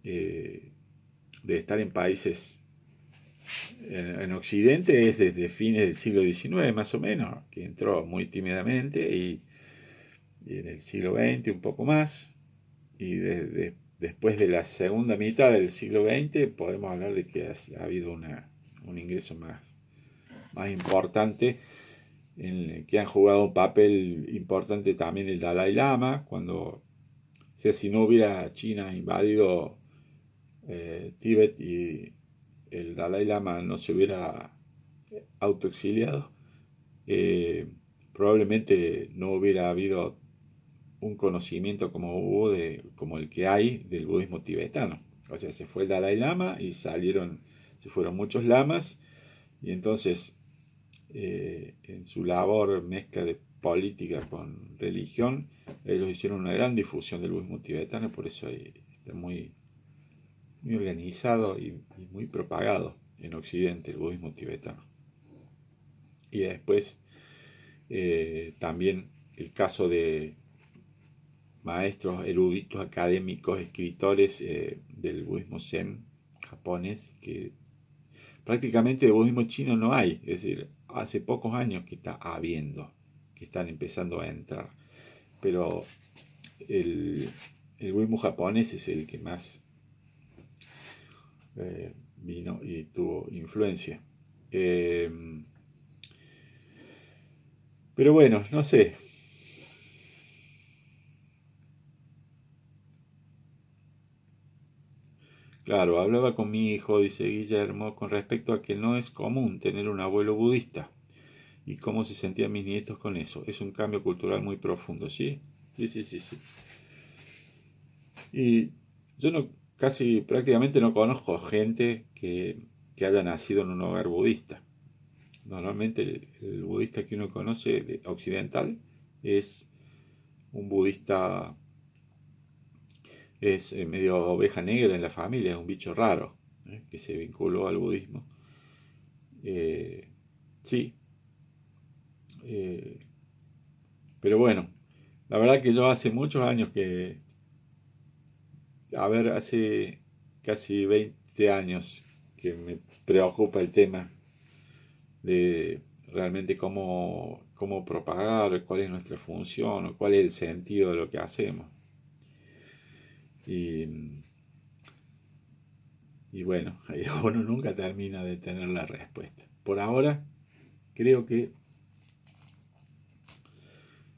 de estar en países en Occidente, es desde fines del siglo XIX más o menos, que entró muy tímidamente y en el siglo XX un poco más, y después de la segunda mitad del siglo XX podemos hablar de que ha habido un ingreso más importante, en el que han jugado un papel importante también el Dalai Lama, o sea, si no hubiera China invadido Tíbet y el Dalai Lama no se hubiera autoexiliado, probablemente no hubiera habido un conocimiento como el que hay del budismo tibetano. O sea, se fue el Dalai Lama y se fueron muchos lamas, y entonces en su labor mezcla de política con religión, ellos hicieron una gran difusión del budismo tibetano, por eso está muy organizado y muy propagado en Occidente el budismo tibetano. Y después también el caso de maestros eruditos, académicos, escritores del budismo Zen japonés, que prácticamente de budismo chino no hay. Es decir, hace pocos años que está habiendo, que están empezando a entrar. Pero el budismo japonés es el que más vino y tuvo influencia. Pero bueno, no sé. Claro, hablaba con mi hijo, dice Guillermo, con respecto a que no es común tener un abuelo budista y cómo se sentían mis nietos con eso. Es un cambio cultural muy profundo, ¿sí? Sí, sí, sí, sí. Y yo no, casi prácticamente no conozco gente que haya nacido en un hogar budista. Normalmente el budista que uno conoce occidental es un budista, es medio oveja negra en la familia, es un bicho raro, que se vinculó al budismo. Sí, eh, pero bueno, la verdad que yo hace muchos años que, a ver, hace casi 20 años que me preocupa el tema de realmente cómo propagar, cuál es nuestra función, o cuál es el sentido de lo que hacemos. Y, y bueno, uno nunca termina de tener la respuesta. Por ahora, creo que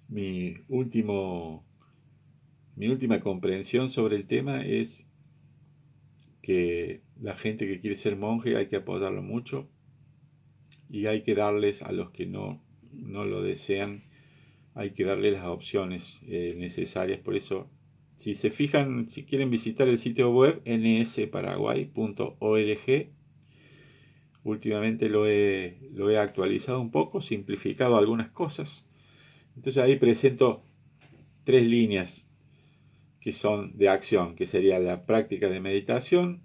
mi último mi última comprensión sobre el tema es que la gente que quiere ser monje hay que apoyarlo mucho y hay que darles a los que no lo desean, hay que darles las opciones necesarias. Por eso, si se fijan, si quieren visitar el sitio web nsparaguay.org, últimamente lo he actualizado un poco, simplificado algunas cosas. Entonces ahí presento 3 líneas que son de acción, que sería la práctica de meditación,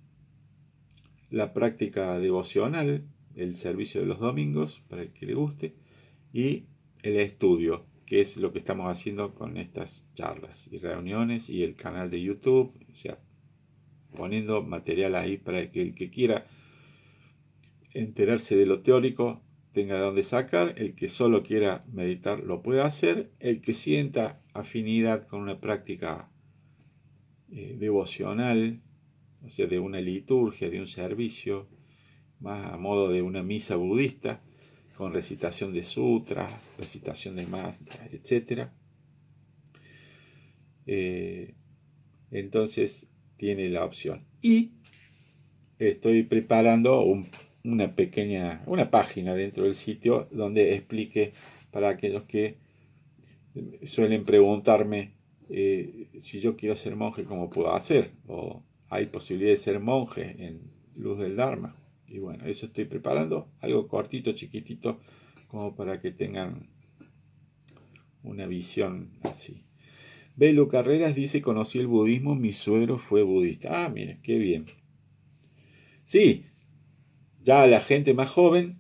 la práctica devocional, el servicio de los domingos, para el que le guste, y el estudio, que es lo que estamos haciendo con estas charlas y reuniones y el canal de YouTube, o sea, poniendo material ahí para que el que quiera enterarse de lo teórico tenga de dónde sacar, el que solo quiera meditar lo pueda hacer, el que sienta afinidad con una práctica devocional, o sea, de una liturgia, de un servicio, más a modo de una misa budista, con recitación de sutras, recitación de mantras, etc. Entonces tiene la opción. Y estoy preparando una página dentro del sitio donde explique para aquellos que suelen preguntarme si yo quiero ser monje, ¿cómo puedo hacer? O hay posibilidad de ser monje en Luz del Dharma. Y bueno, eso estoy preparando, algo cortito, chiquitito, como para que tengan una visión así. Belu Carreras dice, conocí el budismo, mi suegro fue budista. Ah, mire, qué bien. Sí, ya la gente más joven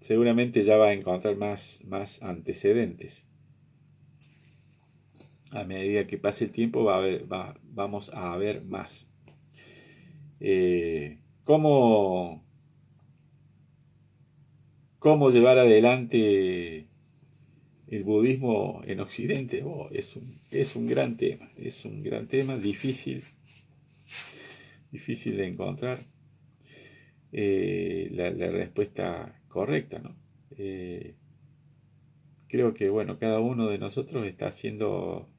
seguramente ya va a encontrar más antecedentes. A medida que pase el tiempo vamos a ver más. ¿Cómo llevar adelante el budismo en Occidente? Es un gran tema, difícil de encontrar la respuesta correcta, ¿no? Creo que, bueno, cada uno de nosotros está haciendo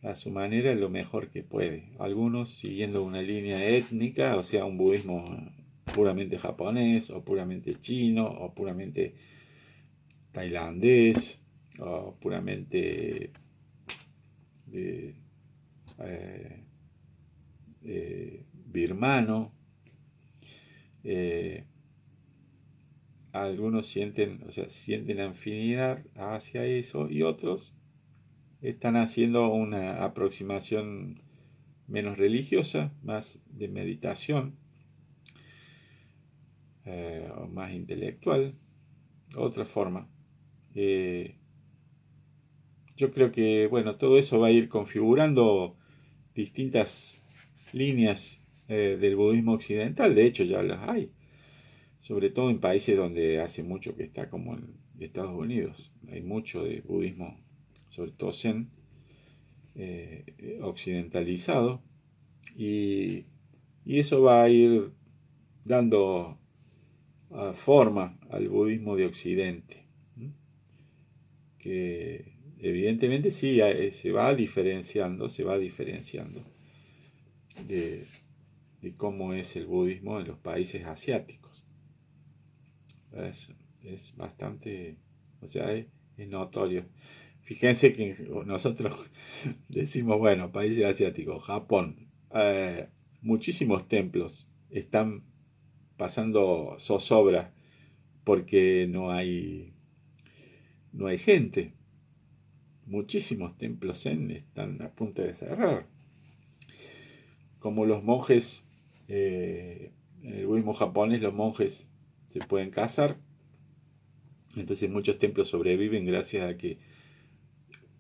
a su manera lo mejor que puede. Algunos siguiendo una línea étnica, o sea, un budismo puramente japonés, o puramente chino, o puramente tailandés, o puramente eh, birmano. Algunos sienten afinidad hacia eso y otros están haciendo una aproximación menos religiosa, más de meditación, o más intelectual, otra forma. Yo creo que, bueno, todo eso va a ir configurando distintas líneas del budismo occidental, de hecho ya las hay. sobre todo en países donde hace mucho que está, como en Estados Unidos. Hay mucho de budismo, sobre todo zen, occidentalizado, y, y eso va a ir dando forma al budismo de Occidente, que evidentemente sí se va diferenciando de, de cómo es el budismo en los países asiáticos. Es, es bastante, o sea, es notorio. Fíjense que nosotros decimos, bueno, países asiáticos, Japón, muchísimos templos están pasando zozobra porque no hay gente. Muchísimos templos zen están a punto de cerrar. Como los monjes, en el budismo japonés los monjes se pueden casar, entonces muchos templos sobreviven gracias a que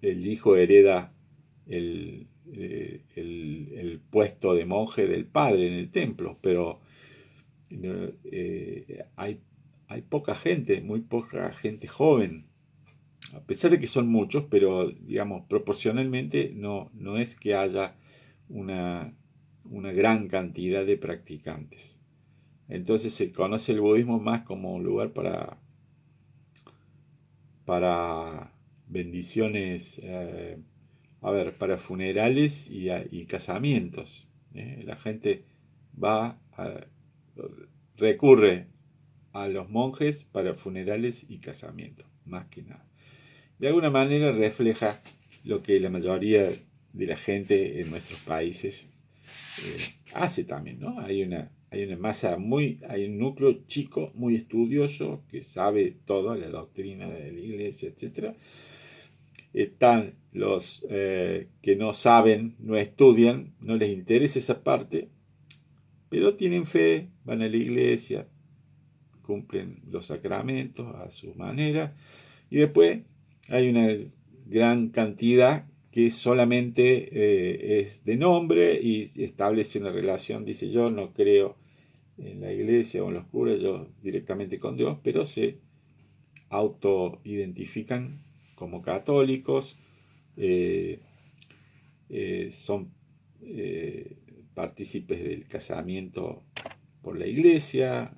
el hijo hereda el puesto de monje del padre en el templo, pero hay poca gente, muy poca gente joven, a pesar de que son muchos, pero digamos, proporcionalmente no es que haya una, una gran cantidad de practicantes. Entonces se conoce el budismo más como un lugar para bendiciones, para funerales y casamientos. La gente va, recurre a los monjes para funerales y casamientos, más que nada. De alguna manera refleja lo que la mayoría de la gente en nuestros países hace también, ¿no? Hay una masa hay un núcleo chico, muy estudioso, que sabe toda la doctrina de la iglesia, etcétera. Están los que no saben, no estudian, no les interesa esa parte, pero tienen fe, van a la iglesia, cumplen los sacramentos a su manera, y después hay una gran cantidad que solamente es de nombre y establece una relación, dice yo no creo en la iglesia o en los curas, yo directamente con Dios, pero se autoidentifican como católicos, eh, son partícipes del casamiento por la iglesia,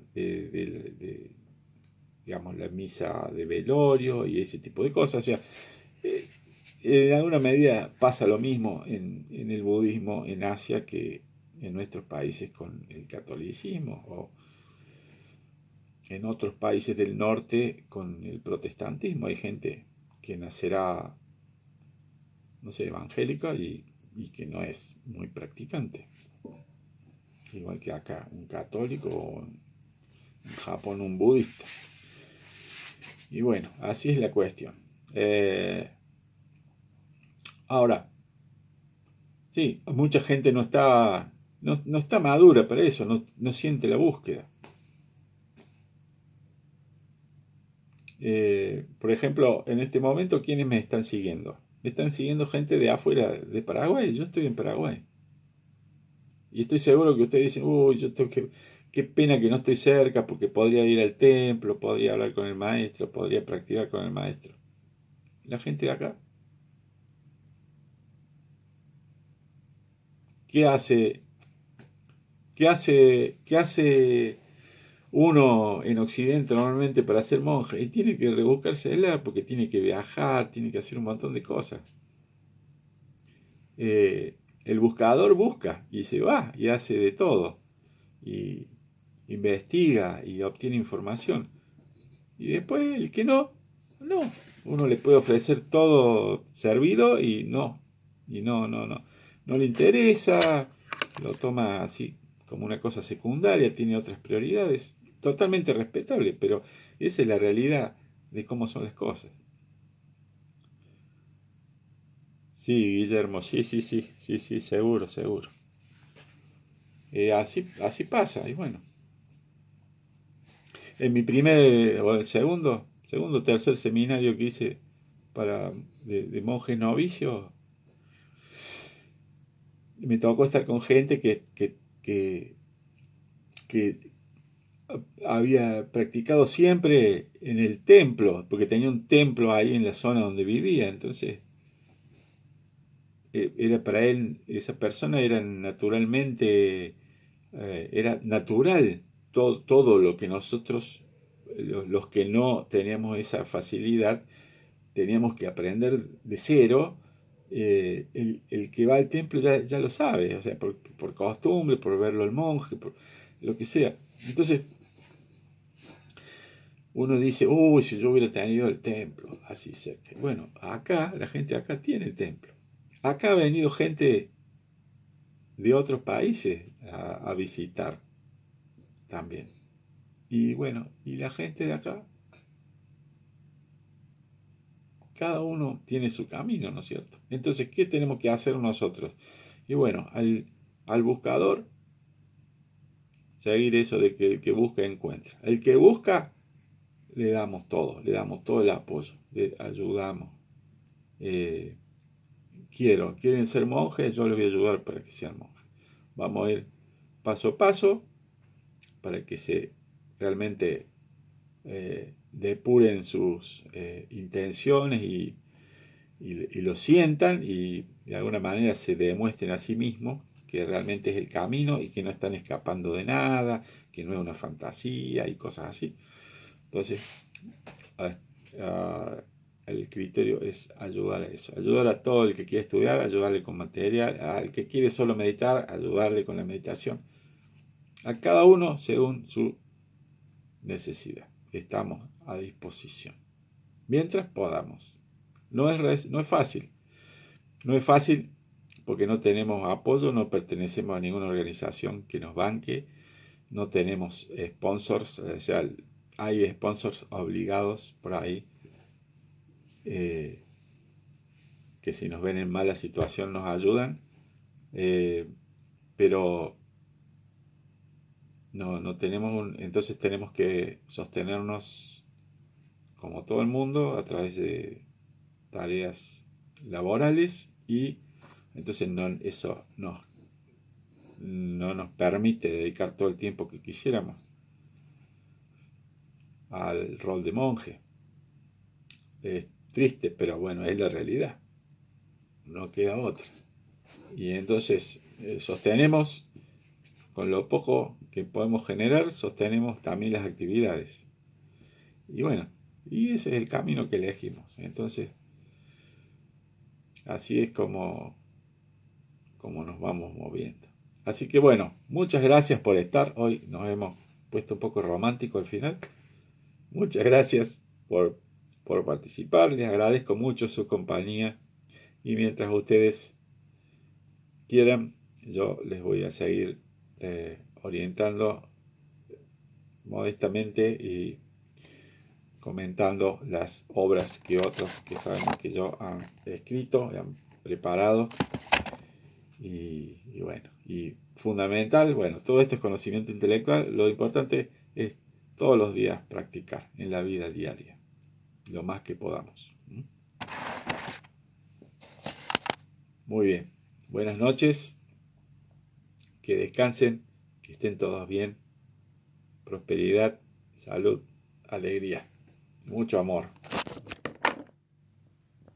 digamos, la misa de velorio y ese tipo de cosas. O sea, eh, en alguna medida pasa lo mismo en el budismo en Asia que en nuestros países con el catolicismo o en otros países del norte con el protestantismo. Hay gente que nacerá, no sé, evangélica y que no es muy practicante. Igual que acá, un católico o en Japón un budista. Y bueno, así es la cuestión. Ahora, sí, mucha gente no está madura para eso, no siente la búsqueda. Por ejemplo, en este momento, ¿quiénes me están siguiendo? Me están siguiendo gente de afuera de Paraguay. Yo estoy en Paraguay. Y estoy seguro que ustedes dicen, uy, qué pena que no estoy cerca porque podría ir al templo, podría hablar con el maestro, podría practicar con el maestro. La gente de acá, ¿qué hace? ¿Qué hace uno en Occidente normalmente para ser monje? Y tiene que rebuscársela porque tiene que viajar, tiene que hacer un montón de cosas. El buscador busca y se va y hace de todo. Y investiga y obtiene información. Y después el que no. Uno le puede ofrecer todo servido y no. Y no le interesa, lo toma así como una cosa secundaria, tiene otras prioridades. Totalmente respetable, pero esa es la realidad de cómo son las cosas. Sí, Guillermo, sí, seguro, seguro. Así pasa, y bueno. En mi primer, o el tercer seminario que hice de monjes novicios, me tocó estar con gente que había practicado siempre en el templo, porque tenía un templo ahí en la zona donde vivía. Entonces, era para él, esa persona era naturalmente, era natural todo lo que nosotros, los que no teníamos esa facilidad, teníamos que aprender de cero. El que va al templo ya lo sabe, o sea, por costumbre, por verlo al monje, por lo que sea. Entonces, uno dice, uy, si yo hubiera tenido el templo así cerca. Bueno, acá, la gente acá tiene el templo. Acá ha venido gente de otros países a visitar también. Y bueno, y la gente de acá, cada uno tiene su camino, ¿no es cierto? Entonces, ¿qué tenemos que hacer nosotros? Y bueno, al buscador, seguir eso de que el que busca encuentra. El que busca, le damos todo el apoyo, le ayudamos. Eh, quieren ser monjes, yo les voy a ayudar para que sean monjes. Vamos a ir paso a paso para que se realmente depuren sus intenciones y lo sientan y de alguna manera se demuestren a sí mismos que realmente es el camino y que no están escapando de nada, que no es una fantasía y cosas así. Entonces, a, a, el criterio es ayudar a eso, ayudar a todo el que quiere estudiar, ayudarle con material, al que quiere solo meditar, ayudarle con la meditación, a cada uno según su necesidad. Estamos a disposición, mientras podamos. No es fácil, no es fácil porque no tenemos apoyo, no pertenecemos a ninguna organización que nos banque, no tenemos sponsors, o sea, hay sponsors obligados por ahí eh, que si nos ven en mala situación nos ayudan, eh, pero no tenemos entonces tenemos que sostenernos como todo el mundo a través de tareas laborales y entonces eso no nos permite dedicar todo el tiempo que quisiéramos al rol de monje. Es triste, pero bueno, es la realidad. No queda otra. Y entonces sostenemos, con lo poco que podemos generar, sostenemos también las actividades. Y bueno, y ese es el camino que elegimos. Entonces, así es como nos vamos moviendo. Así que bueno, muchas gracias por estar. Hoy nos hemos puesto un poco romántico al final. Muchas gracias por participar. Les agradezco mucho su compañía. Y mientras ustedes quieran, yo les voy a seguir orientando modestamente y comentando las obras que otros que sabemos que yo han escrito, han preparado y bueno, y fundamental, bueno, todo esto es conocimiento intelectual, lo importante es todos los días practicar en la vida diaria, lo más que podamos. Muy bien, buenas noches, que descansen, que estén todos bien, prosperidad, salud, alegría, mucho amor.